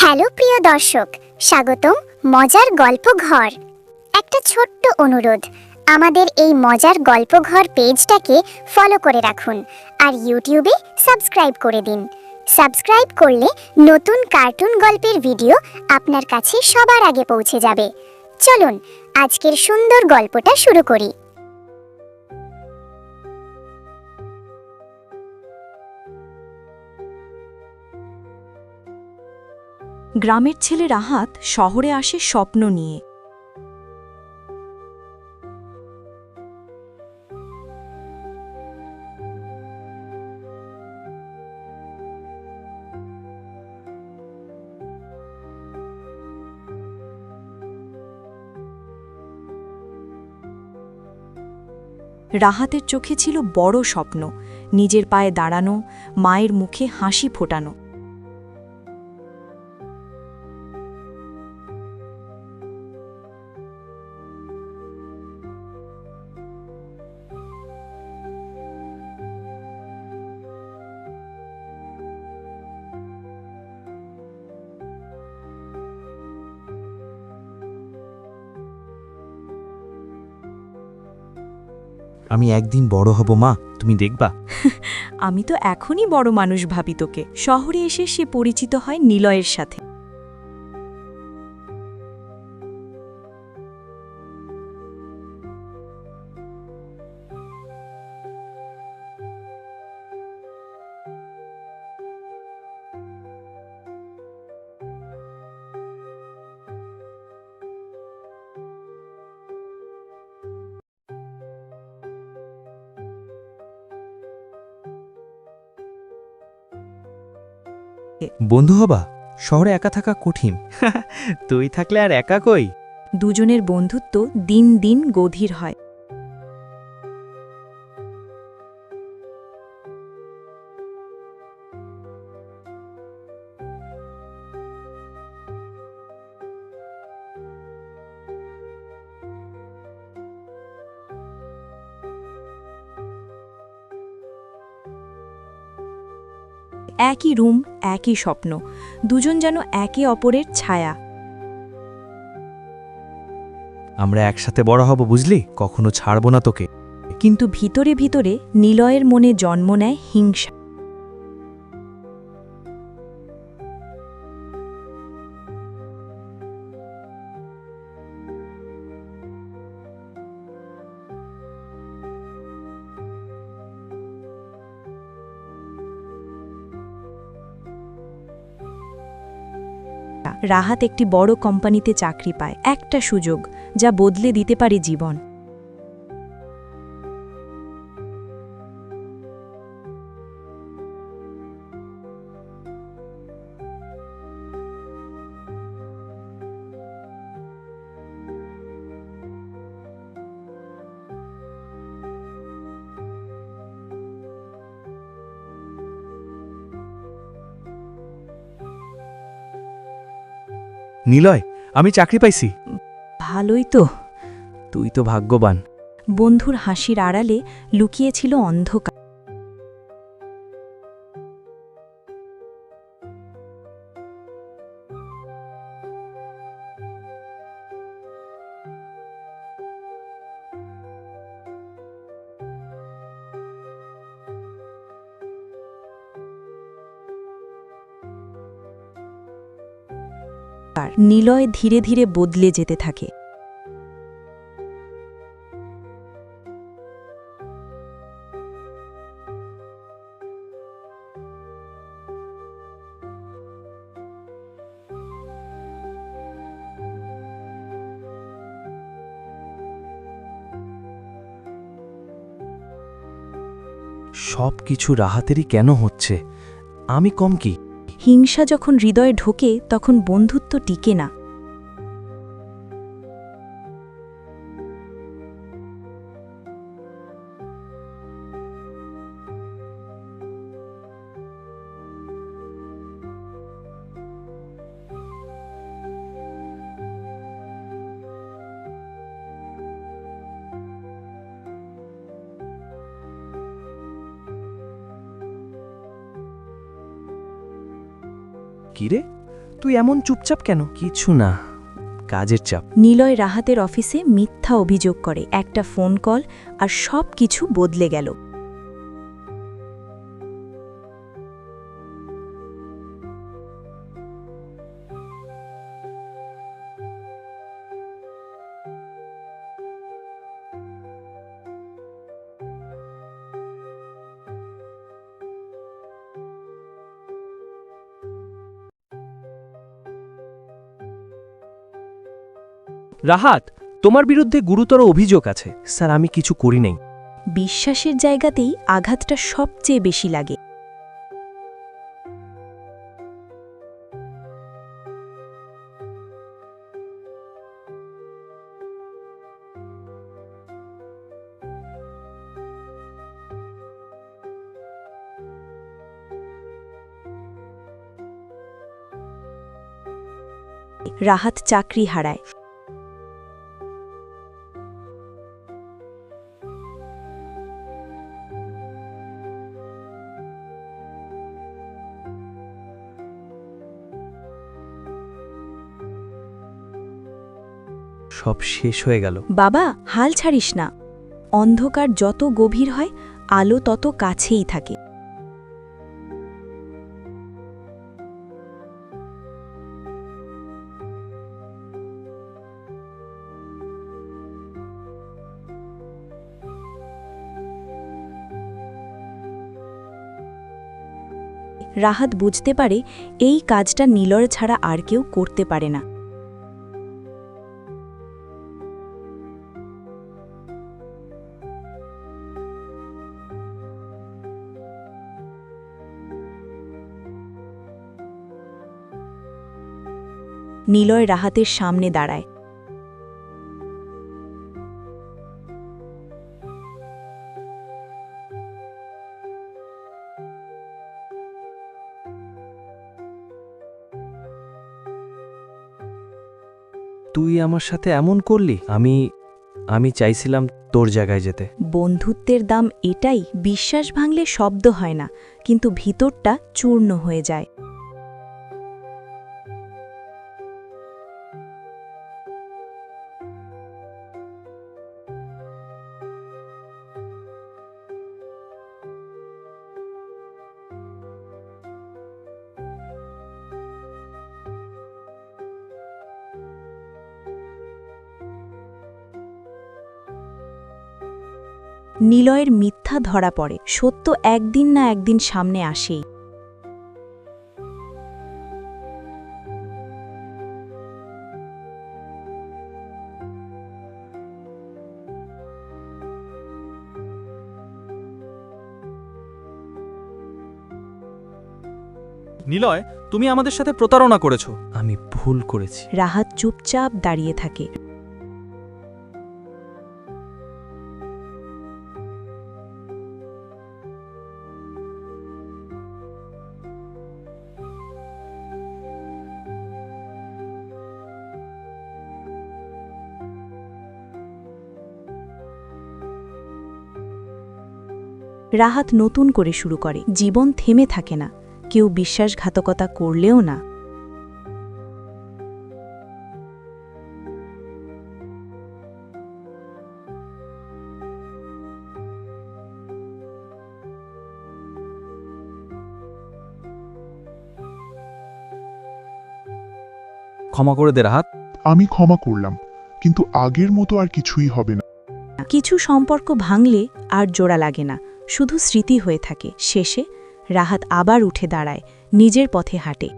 Hello প্রিয় দর্শক, স্বাগতম মজার গল্প ঘর। একটা ছোট্ট অনুরোধ, আমাদের এই মজার গল্প ঘর পেজটাকে ফলো করে রাখুন আর ইউটিউবে সাবস্ক্রাইব করে দিন। সাবস্ক্রাইব করলে নতুন কার্টুন গল্পের ভিডিও আপনার কাছে সবার আগে পৌঁছে যাবে। চলুন আজকের সুন্দর গল্পটা শুরু করি। গ্রামের ছেলে রাহাত শহরে আসে স্বপ্ন নিয়ে। রাহাতের চোখে ছিল বড় স্বপ্ন, নিজের পায়ে দাঁড়ানো, মায়ের মুখে হাসি ফোটানো। আমি একদিন বড় হব মা, তুমি দেখবা। আমি তো এখনই বড় মানুষ ভাবি তোকে। শহরে এসে সে পরিচিত হয় নিলয়ের সাথে। বন্ধু হবা? শহরে একা থাকা কঠিন। তুই থাকলে আর একা কই। দুজনের বন্ধুত্ব দিন দিন গভীর হয়। একই রুম, একই স্বপ্ন, দুজন যেন একে অপরের ছায়া। আমরা একসাথে বড় হব, বুঝলি? কখনো ছাড়বো না তোকে। কিন্তু ভিতরে ভিতরে নিলয়ের মনে জন্ম নেয় হিংসা। রাহাত একটি বড় কোম্পানিতে চাকরি পায়, একটা সুযোগ যা বদলে দিতে পারে জীবন। নিলয়, আমি চাকরি পাইছি। ভালোই তো। তুই তো ভাগ্যবান। বন্ধুর হাসির আড়ালে লুকিয়েছিল অন্ধকার। নিলয় ধীরে ধীরে বদলে যেতে থাকে। সব কিছু রাহাতেরই কেন হচ্ছে? আমি কম কি? হিংসা যখন হৃদয়ে ঢোকে তখন বন্ধুত্ব টিকে না। কিরে, তুই এমন চুপচাপ কেন? কিছু না, কাজের চাপ। নিলয় রাহাতের অফিসে মিথ্যা অভিযোগ করে। একটা ফোন কল আর সব কিছু বদলে গেল। রাহাত, তোমার বিরুদ্ধে গুরুতর অভিযোগ আছে। স্যার, আমি কিছু করি নাই। বিশ্বাসের জায়গাতেই আঘাতটা সবচেয়ে বেশি লাগে। রাহাত চাকরি হারায়। সব শেষ হয়ে গেল। বাবা, হাল ছাড়িস না। অন্ধকার যত গভীর হয়, আলো তত কাছেই থাকে। রাহাত বুঝতে পারে এই কাজটা নিলয় ছাড়া আর কেউ করতে পারে না। নিলয় রাহাতের সামনে দাঁড়ায়। তুই আমার সাথে এমন করলি? আমি চাইছিলাম তোর জায়গায় যেতে। বন্ধুত্বের দাম এটাই, বিশ্বাস ভাঙলে শব্দ হয় না, কিন্তু ভিতরটা চূর্ণ হয়ে যায়। নিলয়ের মিথ্যা ধরা পড়ে। সত্য একদিন না একদিন সামনে আসেই। নিলয়, তুমি আমাদের সাথে প্রতারণা করেছো। আমি ভুল করেছি। রাহাত চুপচাপ দাঁড়িয়ে থাকে। রাহাত নতুন করে শুরু করে। জীবন থেমে থাকে না, কেউ বিশ্বাসঘাতকতা করলেও না। ক্ষমা করে দে রাহাত। আমি ক্ষমা করলাম, কিন্তু আগের মতো আর কিছুই হবে না। কিছু সম্পর্ক ভাঙলে আর জোড়া লাগে না, শুধু স্মৃতি হয়ে থাকে। শেষে রাহাত আবার উঠে দাঁড়ায়, নিজের পথে হাঁটে।